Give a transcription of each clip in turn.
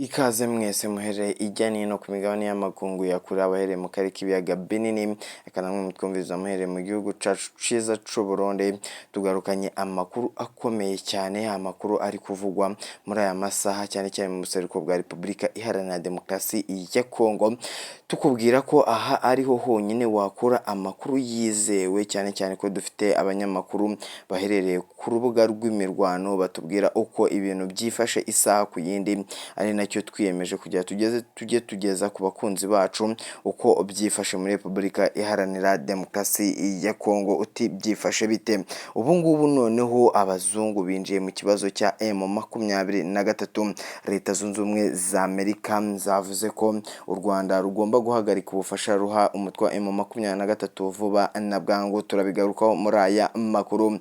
Ikaze mwese muhereye ijya n'ino ku migabane y'amakungu ya kure abahereye mu karere k'ibiyaga binini eka namwe mutwumviriza muhereye mu gihugu cacu ciza c'u Burundi. Tugarukanye amakuru akomeye cyane, amakuru ari kuvugwa muri aya masaha cyane cyane mu buseruko bwa Repubulika Iharanira Demokarasi ya Kongo, tukubwira ko aha ariho honyine wakura amakuru yizewe, cyane cyane ko dufite abanyamakuru baherereye ku rubuga rw'imirwano batubwira uko ibintu byifashe isaha ku yindi, ari nacyo twiyemeje kugira tujye tugeza ku bakunzi bacu uko byifashe muri Repubulika Iharanira Demokarasi ya Kongo. Uti byifashe bite? Ubu ngubu noneho abazungu binjiye mu kibazo cya M23. Leta Zunze Ubumwe za Amerika zavuze ko u Rwanda rugomba guhagarika ubufasha ruha umutwe wa M23 vuba na bwangu. Turabigarukaho muri aya makuru.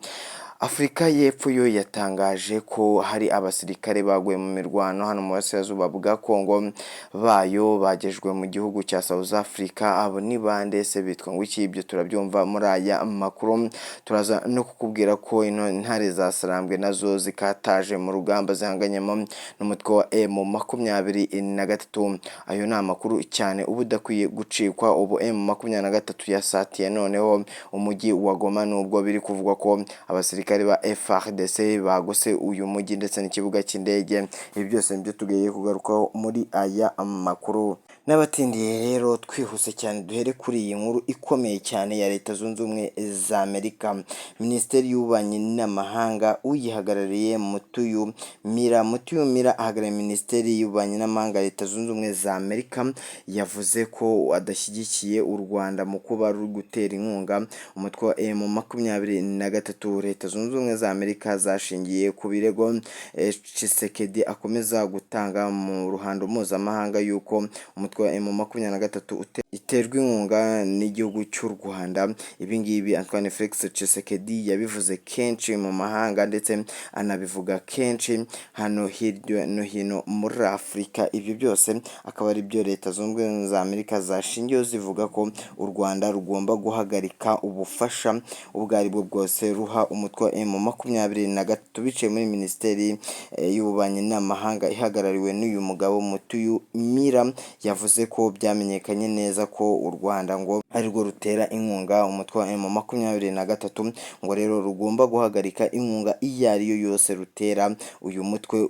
Afurika y'Epfo yo yatangaje ko hari abasirikare baguye mu mirwano hano mu burasirazuba bwa Kongo bayo bagejwe mu gihugu cya South Africa. Abo ni bande se, bitwa ngo iki? Ibyo turabyumva muri aya makuru. Turaza no kukubwira ko intare za Sarambwe nazo zikataje mu rugamba zihanganyemo n'umutwe wa M23. Ayo ni amakuru cyane ubu udakwiye gucikwa. Ubu M23 yasatiye noneho umujyi wa Goma, nubwo biri kuvugwa ko abasirikare ba FARDC bagose uyu mujyi ndetse n'ikibuga cy'indege. Ibi byose nibyo tugiye kugarukaho muri aya makuru. N'abatindiye rero twihuse cyane duhere kuri iyi nkuru ikomeye cyane ya Leta Zunze Ubumwe za Amerika. Minisiteri y'Ububanyi n'Amahanga uyihagarariye Mutiyu Mira ahagarariye Minisiteri y'Ububanyi n'Amahanga ya Leta Zunze Ubumwe za Amerika, yavuze ko adashyigikiye u Rwanda mu kuba ruri gutera inkunga umutwe wa M23. Leta Zunze Ubumwe za Amerika zashingiye ku birego Tshisekedi akomeza gutanga mu ruhando mpuzamahanga yuko umutwe wa M23 iterwa inkunga n'igihugu cy'u Rwanda. Ibi ngibi Antoine Felix Tshisekedi yabivuze kenshi mu mahanga ndetse anabivuga kenshi hano hirya no hino muri Afurika. Ibyo byose akaba ari byo Leta Zunze Ubumwe za Amerika zashingiyeho zivuga ko u Rwanda rugomba guhagarika ubufasha ubwo ari bwo bwose ruha umutwe wa M23. Biciye muri Minisiteri y'Ububanyi n'Amahanga ihagarariwe n'uyu mugabo Mutiyu Mira, yavuze ko byamenyekanye neza ko u Rwanda ngo arirwo rutera inkunga umutwe wa M23, ngo rero rugomba guhagarika inkunga iyo ari yo yose rutera uyu mutwe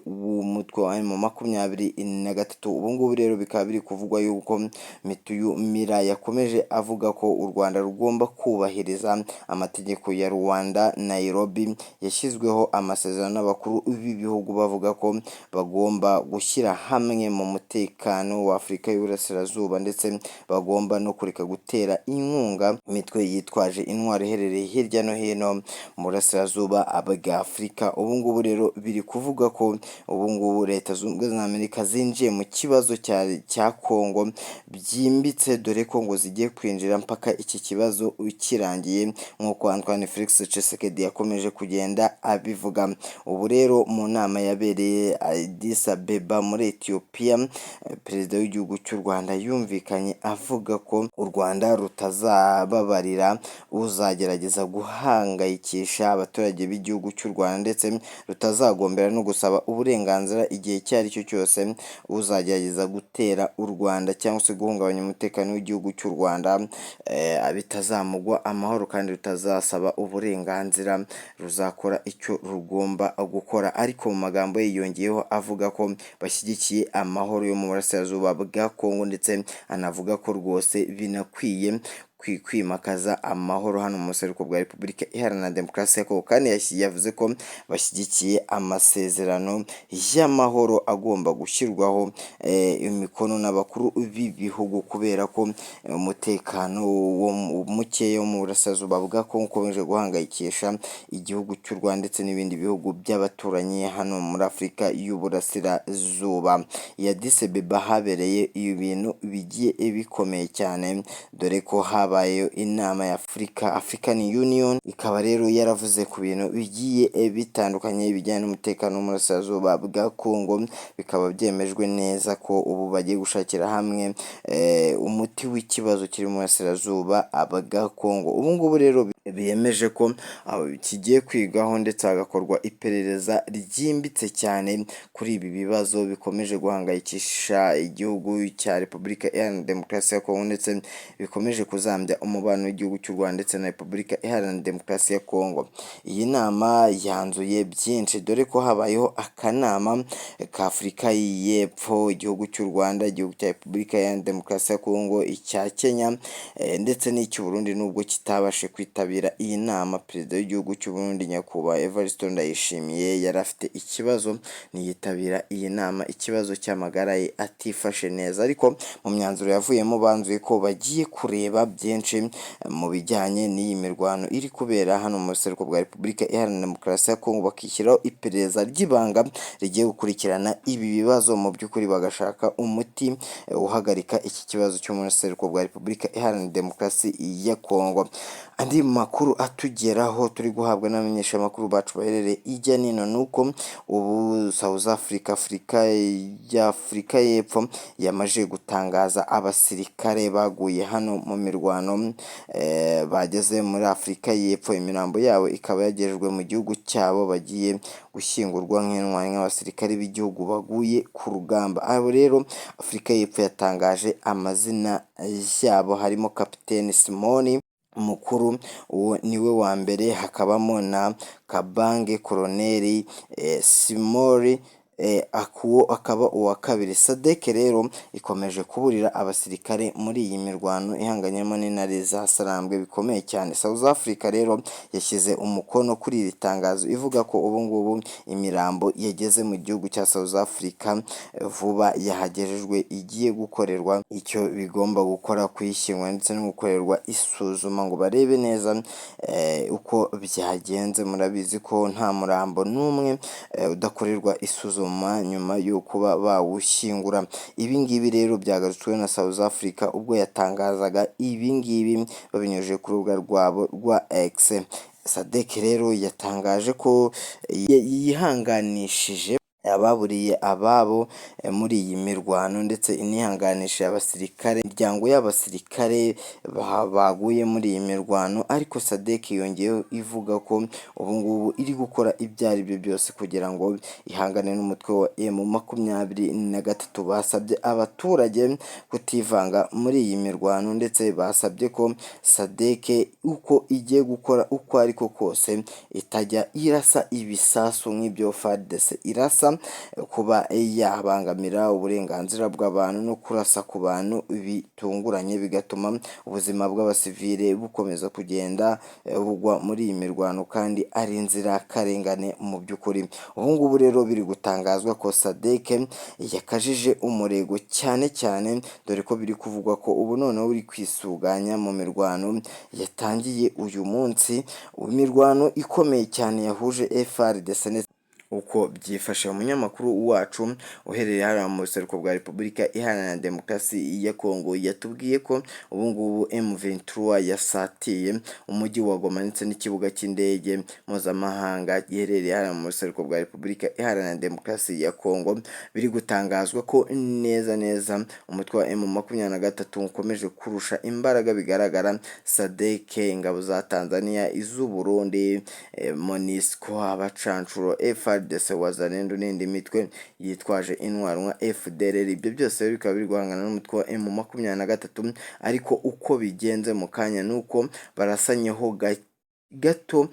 wa M23. Ubu ngubu rero bikaba biri kuvugwa yuko Mutiyu Mira yakomeje avuga ko u Rwanda rugomba kubahiriza amategeko ya Rwanda Nairobi yashyizweho amasezerano n'abakuru b'ibihugu, bavuga ko bagomba gushyira hamwe mu mutekano wa Afurika y'Uburasirazuba ndetse bagomba no kureka gutera inkunga imitwe yitwaje intwaro iherereye hirya no hino mu burasirazuba bwa Afurika. Ubu ngubu rero biri kuvuga ko ubu ngubu Leta Zunze Ubumwe za Amerika zinjiye mu kibazo cya Kongo byimbitse, dore ko ngo zigiye kwinjira mpaka iki kibazo kirangiye, nk'uko Antoine Felix Tshisekedi yakomeje kugenda abivuga. Ubu rero mu nama yabereye Addis Abeba muri Ethiopia, perezida w'igihugu cy'u Rwanda yumvikanye avuga ko u Rwanda rutazababarira uzagerageza guhangayikisha abaturage b'igihugu cy'u Rwanda, ndetse rutazagombera no gusaba uburenganzira igihe icyo ari cyo cyose uzagerageza gutera u Rwanda cyangwa se guhungabanya umutekano w'igihugu cy'u Rwanda bitazamugwa amahoro kandi rutazasaba uburenganzira, ruzakora icyo rugomba gukora. Ariko mu magambo ye yongeyeho avuga ko bashyigikiye amahoro yo mu burasirazuba bwa Kongo, ndetse anavuga ko rwose binakwiye kwimakaza amahoro hano mu buseruko bwa Repubulika Iharanira Demokarasi ya Kongo, kandi yavuze ko bashyigikiye amasezerano y'amahoro agomba gushyirwaho imikono n'abakuru b'ibihugu, kubera ko umutekano mukeya wo mu burasirazuba bwa Kongo ukomeje guhangayikisha igihugu cy'u Rwanda ndetse n'ibindi bihugu by'abaturanyi hano muri Afurika y'Uburasirazuba. Addis Abeba habereye ibintu bigiye bikomeye cyane, dore ko haba habaye inama ya African Union, ikaba rero yaravuze ku bintu bigiye bitandukanye bijyanye n'umutekano mu burasirazuba bwa Kongo. Bikaba byemejwe neza ko ubu bagiye gushakira hamwe umuti w'ikibazo kiri mu burasirazuba bwa Kongo. Ubu ngubu rero biyemeje ko kigiye kwigaho ndetse hagakorwa iperereza ryimbitse cyane kuri ibi bibazo bikomeje guhangayikisha igihugu cya Repubulika Iharanira Demokarasi ya Kongo, ndetse bikomeje kuzambya umubano w'igihugu cy'u Rwanda ndetse na Repubulika Iharanira Demokarasi ya Kongo. Iyi nama yanzuye byinshi, dore ko habayeho akanama ka Afurika y'Epfo, igihugu cy'u Rwanda, igihugu cya Repubulika Iharanira Demokarasi ya Kongo, icya Kenya ndetse n'icy'u Burundi. Nubwo kitabashe kwitabira iyi nama, perezida w'igihugu cy'u Burundi nyakubahwa Evariste Ndayishimiye yari afite ikibazo ntiyitabira iyi nama, ikibazo cy'amagara ye atifashe neza. Ariko mu myanzuro yavuyemo banzuye ko bagiye kureba byinshi mu bijyanye n'iyi mirwano iri kubera hano mu buseruko bwa Repubulika Iharanira Demokarasi ya Kongo, bakishyiraho iperereza ry'ibanga rigiye gukurikirana ibi bibazo mu by'ukuri, bagashaka umuti uhagarika iki kibazo cyo mu buseruko bwa Repubulika Iharanira Demokarasi ya Kongo. Andi makuru atugeraho turi guhabwa n'abamenyeshamakuru bacu baherereye ijya nino, nuko ubu South Africa, Afurika y'Epfo yamaze gutangaza abasirikare baguye hano mu mirwano bageze muri Afurika y'Epfo. Imirambo yabo ikaba yagejejwe mu gihugu cyabo, bagiye gushyingurwa nk'intwari nk'abasirikare b'igihugu baguye ku rugamba. Abo rero Afurika y'Epfo yatangaje amazina yabo, harimo Kapiteni Simoni Mukuru, uwo niwe wa mbere, hakabamo na Kabange Koloneli Simori akuwo akaba uwa kabiri. Sadek rero ikomeje kuburira abasirikare muri iyi mirwano ihanganyemo n'intare za Sarambwe bikomeye cyane. South Africa rero yashyize umukono kuri iri tangazo, ivuga ko ubu ngubu imirambo yageze mu gihugu cya South Africa vuba yahagejejwe, igiye gukorerwa icyo bigomba gukora, kuyishyingura ndetse no gukorerwa isuzuma ngo barebe neza uko byagenze. Murabizi ko nta murambo n'umwe udakorerwa isuzuma nyuma yo kuba bawushyingura. Ibi ngibi rero byagarutswe na South Africa ubwo yatangazaga ibi ngibi babinyujije ku rubuga rwabo rwa X. Sadek rero yatangaje ko yihanganishije ababuriye ababo muri iyi mirwano, ndetse inihanganisha abasirikare, imiryango y'abasirikare baguye muri iyi mirwano. Ariko Sadek yongeyeho ivuga ko ubu ngubu iri gukora ibyo ari byo byose kugira ngo ihangane n'umutwe wa M23. Basabye abaturage kutivanga muri iyi mirwano, ndetse basabye ko Sadek uko igiye gukora uko ariko kose itajya irasa ibisasu nk'ibyo FARDC irasa, kuba yabangamira uburenganzira bw'abantu no kurasa ku bantu bitunguranye, bigatuma ubuzima bw'abasivile bukomeza kugenda bugwa muri iyi mirwano kandi ari inzira karengane mu by'ukuri. Ubu ngubu rero biri gutangazwa ko Sadek yakajije umurego cyane cyane, dore ko biri kuvugwa ko ubu noneho uri kwisuganya mu mirwano yatangiye uyu munsi, imirwano ikomeye cyane yahuje FARDC. Uko byifashe umunyamakuru wacu uherereye hano mu buseruko bwa Repubulika Iharanira Demokarasi ya Kongo yatubwiye ko ubu ngubu M23 yasatiye umujyi wa Goma ndetse n'ikibuga cy'indege mpuzamahanga giherereye hano mu buseruko bwa Repubulika Iharanira Demokarasi ya Kongo. Biri gutangazwa ko neza umutwe wa M23 ukomeje kurusha imbaraga, bigaragara Sadek, ingabo za Tanzania, iz'u Burundi, MONUSCO, abacancuro, FARDC, Wazalendo n'indi mitwe yitwaje intwaro nka FDLR. Ibyo byose bikaba biri guhangana n'umutwe wa M23, ariko uko bigenze mu kanya nuko barasanyeho gato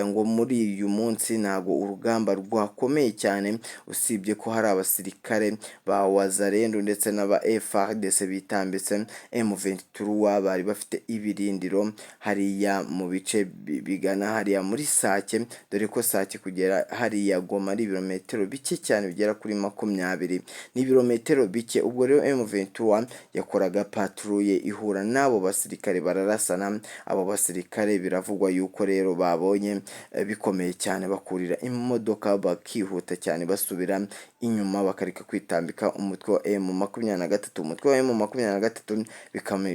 ngo muri uyu munsi ntago urugamba rwakomeye cyane, usibye ko hari abasirikare ba Wazalendo ndetse n'aba FARDC bitambitse M23 bari bafite ibirindiro hariya mu bice bigana hariya muri Sake, dore ko Sake kugera hariya Goma ari ibirometero bike cyane, bigera kuri 20, ni ibirometero bike. Ubwo rero M23 yakoraga patrouille ihura n'abo basirikare bararasana. Abo basirikare biravugwa yuko rero babonye bikomeye cyane bakurira imodoka bakihuta cyane basubira inyuma bakareka kwitambika umutwe wa M23. Umutwe wa M23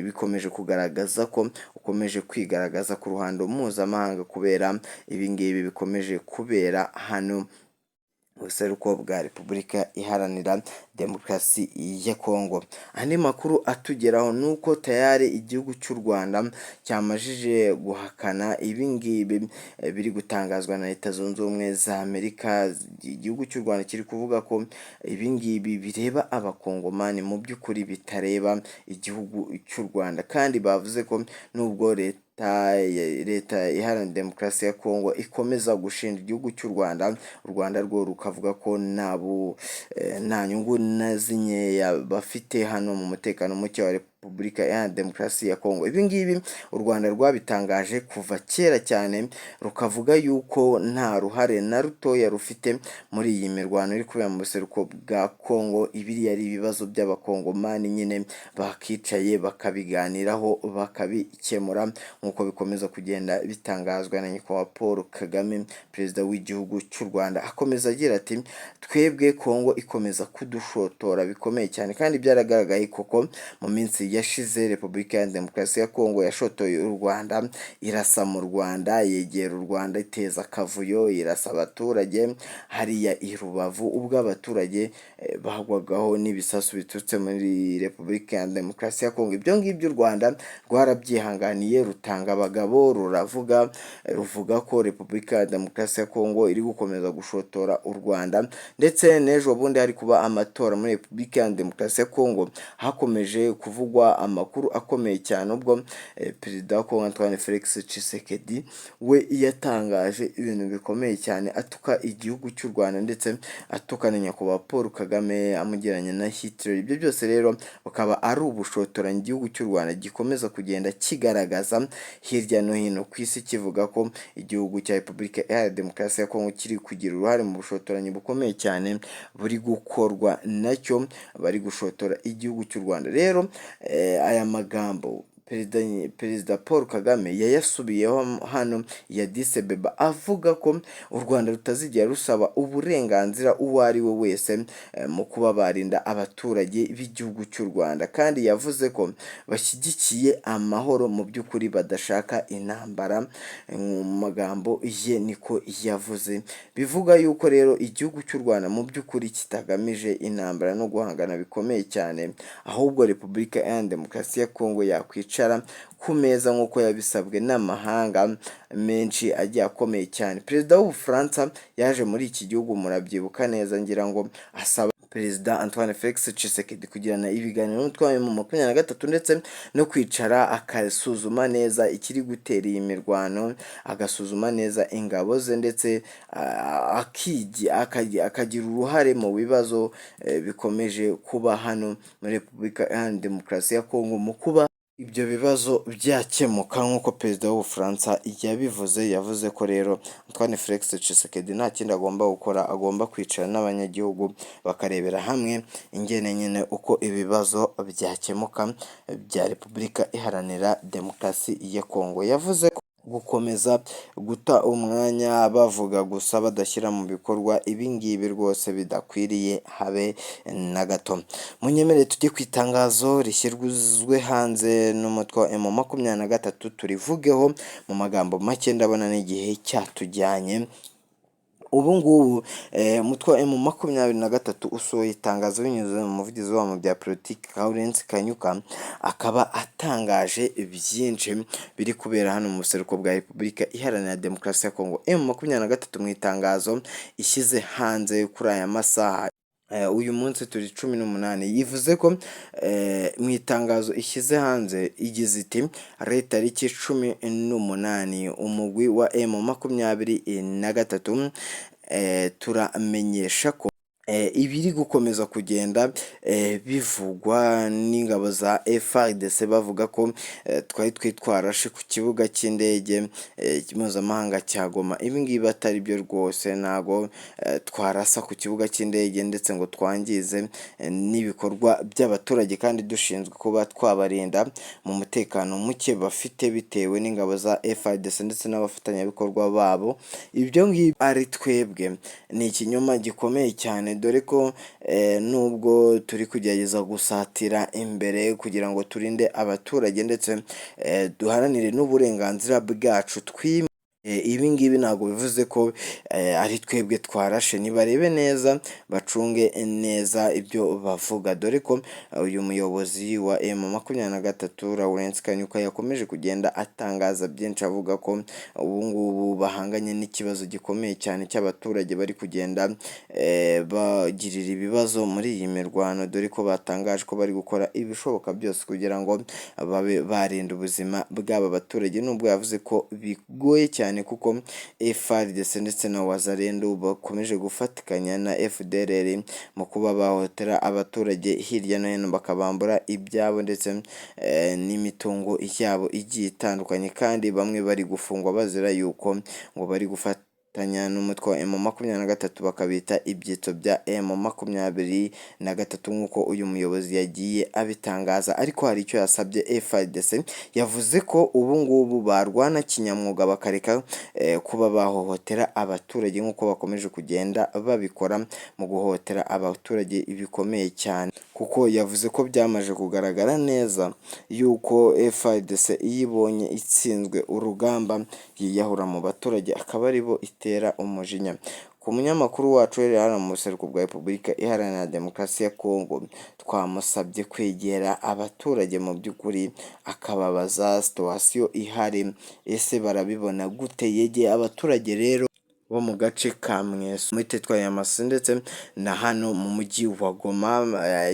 bikomeje kugaragaza ko ukomeje kwigaragaza ku ruhando mpuzamahanga kubera ibingibi bikomeje kubera hano ubuseruko bwa Repubulika Iharanira Demokarasi ya Kongo. Andi makuru atugeraho nuko tayari igihugu cy'u Rwanda cyamajije guhakana ibingibi biri gutangazwa na Leta Zunze Ubumwe za Amerika. Igihugu cy'u Rwanda kiri kuvuga ko ibingibi bireba abakongomani mu by'ukuri bitareba igihugu cy'u Rwanda, kandi bavuze ko nubwo leta iharanira demokarasi ya Kongo ikomeza gushinja igihugu cy'u Rwanda, u Rwanda rwo rukavuga ko nta nyungu na zinyeya bafite hano mu mutekano muke wa Repubulika Iharanira Demokarasi ya Kongo. Ibingibi u Rwanda rwabitangaje kuva kera cyane, rukavuga yuko nta ruhare na rutoya rufite muri iyi mirwano iri kubera mu buseruko bwa Kongo. Ibiriya ari ibibazo by'abakongomani nyine bakicaye bakabiganiraho bakabikemura, nk'uko bikomeza kugenda bitangazwa na nyakubahwa Paul Kagame, perezida w'igihugu cy'u Rwanda. Akomeza agira ati twebwe Kongo ikomeza kudushotora bikomeye cyane, kandi byaragaragaye koko mu minsi yashize Repubulika ya Demokarasi ya Kongo yashotoye u Rwanda, irasa mu Rwanda, yegera u Rwanda, iteza akavuyo, irasa abaturage hariya i Rubavu, ubwo abaturage bagwagaho n'ibisasu biturutse muri Repubulika ya Demokarasi ya Kongo. Ibyo ngibyo u Rwanda rwarabyihanganiye, rutanga abagabo, ruvuga ko Repubulika ya Demokarasi ya Kongo iri gukomeza gushotora u Rwanda. Ndetse n'ejo bundi hari kuba amatora muri Repubulika ya Demokarasi ya Kongo, hakomeje kuvugwa amakuru akomeye cyane ubwo perezida wa Kongo Antoine Felix Tshisekedi we yatangaje ibintu bikomeye cyane, atuka igihugu cy'u Rwanda ndetse atuka na nyakubahwa Paul Kagame amugeranya na Hitler. Ibyo byose rero bakaba ari ubushotoranyi igihugu cy'u Rwanda gikomeza kugenda kigaragaza hirya no hino ku isi, kivuga ko igihugu cya Repubulika Iharanira Demokarasi ya Kongo kiri kugira uruhare mu bushotoranyi bukomeye cyane buri gukorwa nacyo, bari gushotora igihugu cy'u Rwanda. Rero aya magambo Perezida Paul Kagame yayasubiyeho hano ya Addis Abeba, avuga ko u Rwanda rutazigera rusaba uburenganzira uwo ari we wese mu kuba barinda abaturage b'igihugu cy'u Rwanda, kandi yavuze ko bashyigikiye amahoro mu by'ukuri badashaka intambara. Mu magambo ye niko yavuze, bivuga yuko rero igihugu cy'u Rwanda mu by'ukuri kitagamije intambara no guhangana bikomeye cyane, ahubwo Repubulika Iharanira Demokarasi ya Kongo yakwicara ku meza nk'uko yabisabwe n'amahanga menshi agiye akomeye cyane. Perezida w'Ubufaransa yaje muri iki gihugu, murabyibuka neza ngira ngo, asaba Perezida Antoine Felix Tshisekedi kugirana ibiganiro n'umutwe wa M23 ndetse no kwicara akasuzuma neza ikiri gutera iyi mirwano, agasuzuma neza ingabo ze, ndetse akagira uruhare mu bibazo bikomeje kuba hano muri Repubulika Iharanira Demokarasi ya Kongo, mu kuba ibyo bibazo byakemuka nk'uko perezida w'Ubufaransa yabivuze. Yavuze ko rero Antoine Felix Tshisekedi nta kindi agomba gukora, agomba kwicara n'abanyagihugu bakarebera hamwe ingene nyine uko ibibazo byakemuka bya Repubulika Iharanira Demokarasi ya Kongo. Yavuze ko gukomeza guta umwanya bavuga gusa badashyira mu bikorwa ibingibi rwose bidakwiriye habe na gato. Munyemerere tujye ku itangazo rishyirwe hanze n'umutwe wa M23 turivugeho mu magambo make, ndabona n'igihe cyatujyanye. Ubu ngubu umutwe wa M23 usohoye itangazo binyuze mu muvugizi wabo mu bya politiki Lawrence Kanyuka, akaba atangaje byinshi biri kubera hano mu buseruko bwa Repubulika Iharanira Demokarasi ya Kongo. M23 mu itangazo ishyize hanze kuri aya masaha, uyu munsi turi 18, yivuze ko mu itangazo ishyize hanze igize iti tariki 18 umugwi wa M23 turamenyesha ko ibiri gukomeza kugenda bivugwa n'ingabo za FARDC bavuga ko twari twarashe ku kibuga cy'indege mpuzamahanga cya Goma. Ibi ngibi atari byo rwose, ntago twarasa ku kibuga cy'indege ndetse ngo twangize n'ibikorwa by'abaturage, kandi dushinzwe kuba twabarinda mu mutekano muke bafite bitewe n'ingabo za FARDC ndetse n'abafatanyabikorwa babo. Ibyo ngibi ari twebwe ni ikinyoma gikomeye cyane, dore ko nubwo turi kugerageza gusatira imbere kugira ngo turinde abaturage ndetse duharanire n'uburenganzira bwacu ibi ngibi ntabwo bivuze ko ari twebwe twarashe. Nibarebe neza, bacunge neza ibyo bavuga, dore ko uyu muyobozi wa M23 Lawrence Kanyuka yakomeje kugenda atangaza byinshi, avuga ko ubu ngubu bahanganye n'ikibazo gikomeye cyane cy'abaturage bari kugenda bagirira ibibazo muri iyi mirwano, dore ko batangaje ko bari gukora ibishoboka byose kugira ngo babe barinda ubuzima bw'aba baturage, nubwo yavuze ko bigoye cyane kuko FARDC ndetse na Wazalendo bakomeje gufatikanya na FDLR mu kuba bahohotera abaturage hirya no hino, bakabambura ibyabo ndetse n'imitungo yabo igiye itandukanye, kandi bamwe bari gufungwa bazira yuko ngo bari gufatanya n'umutwe wa M23 bakabita ibyitso bya M23 nk'uko uyu muyobozi yagiye abitangaza. Ariko hari icyo yasabye FARDC, yavuze ko ubu ngubu barwana kinyamwuga bakareka kuba bahohotera abaturage nk'uko bakomeje kugenda babikora mu guhohotera abaturage bikomeye cyane, kuko yavuze ko byamaze kugaragara neza yuko FARDC iyo ibonye itsinzwe urugamba yiyahura mu baturage, akaba aribo itera umujinya. Ku munyamakuru wacu rero hano mu buseruko bwa Repubulika Iharanira Demokarasi ya Kongo, twamusabye kwegera abaturage mu by'ukuri akababaza situwasiyo ihari, ese barabibona gute. Yegeye abaturage rero bo mu gace ka Mweso muri teritwari ya Masisi ndetse na hano mu mujyi wa Goma,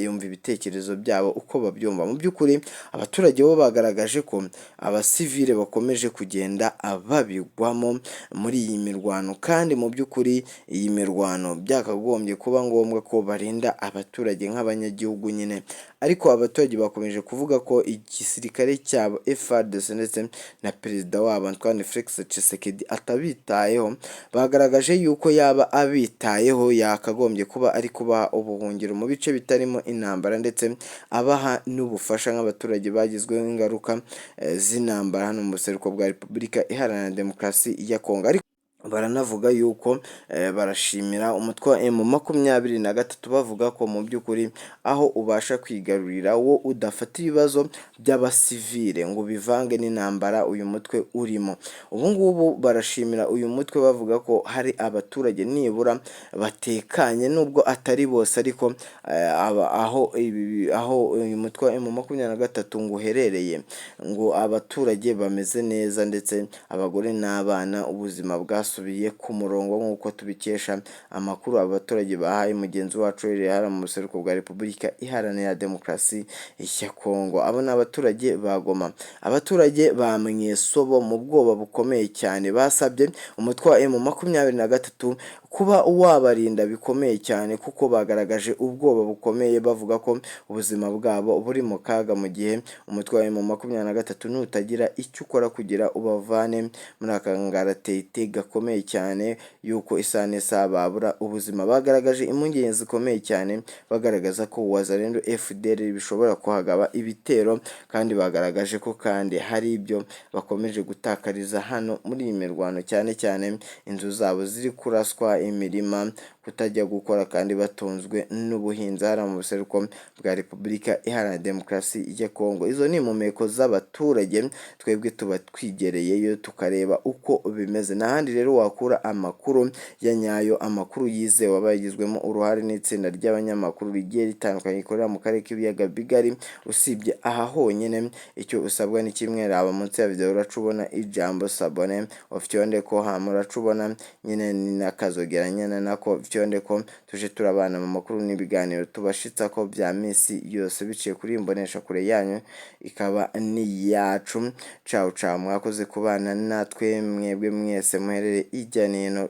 yumva ibitekerezo byabo uko babyumva. Mu by'ukuri abaturage bo bagaragaje ko abasivile bakomeje kugenda babigwamo muri iyi mirwano, kandi mu by'ukuri iyi mirwano byakagombye kuba ngombwa ko barinda abaturage nk'abanyagihugu nyine, ariko abaturage bakomeje kuvuga ko igisirikare cyabo FARDC ndetse na perezida wabo Antoine Felix Tshisekedi atabitayeho. Bagaragaje yuko yaba abitayeho yakagombye kuba ari kubaha ubuhungiro mu bice bitarimo intambara, ndetse abaha n'ubufasha nk'abaturage bagizweho ingaruka z'intambara hano mu buseruko bwa Repubulika Iharanira Demokarasi ya Kongo. Ariko baranavuga yuko barashimira umutwe wa M23 bavuga ko mu by'ukuri aho ubasha kwigarurira wo udafata ibibazo by'abasivile ngo bivange n'intambara uyu mutwe urimo. Ubu ngubu barashimira uyu mutwe bavuga ko hari abaturage nibura batekanye, nubwo atari bose, ariko aho uyu mutwe wa M23 ngo uherereye, ngo abaturage bameze neza ndetse abagore n'abana ubuzima bwasubiye ku murongo, nk'uko tubikesha amakuru abaturage bahaye mugenzi wacu rero mu buseruko bwa Repubulika Iharanira Demokarasi ya Kongo. Abo ni abaturage ba Goma. Abaturage ba Mweso bo mu bwoba bukomeye cyane basabye umutwe wa M23 kuba wabarinda bikomeye cyane, kuko bagaragaje ubwoba bukomeye bavuga ko ubuzima bwabo buri mu kaga mu gihe umutwe wa M23 nutagira icyo ukora kugira ubavane muri aka ngaratete gakomeye cyane yuko isa n'isaha babura ubuzima. Bagaragaje impungenge zikomeye cyane bagaragaza ko Wazalendo FDL bishobora kuhagaba ibitero, kandi bagaragaje ko kandi hari ibyo bakomeje gutakariza hano muri iyi mirwano, cyane cyane inzu zabo ziri kuraswa, imirima kutajya gukora, kandi batunzwe n'ubuhinzi hano mu buseruko bwa Repubulika Iharanira Demokarasi ya Kongo. Izo ni impumeko z'abaturage, twebwe tuba twigereyeyo tukareba uko bimeze. N'ahandi rero wakura amakuru ya nyayo, amakuru yizewe abayigizwemo uruhare n'itsinda ry'abanyamakuru rigiye ritandukanye rikorera mu karere k'ibiyaga bigari. Usibye aha honyine, icyo usabwa ni kimwe, raba munsi ya video uracubona ijambo sabone ofyonde ko hamuracubona nyine ni nakazogeranya nako vyonde ko tuje turabana mu makuru n'ibiganiro tubashitsa ko bya misi yose biciye kuri imbonesha kure yanyu ikaba ni yacu. Ciao ciao, mwakoze kubana natwe mwebwe mwese muherere ijya nino.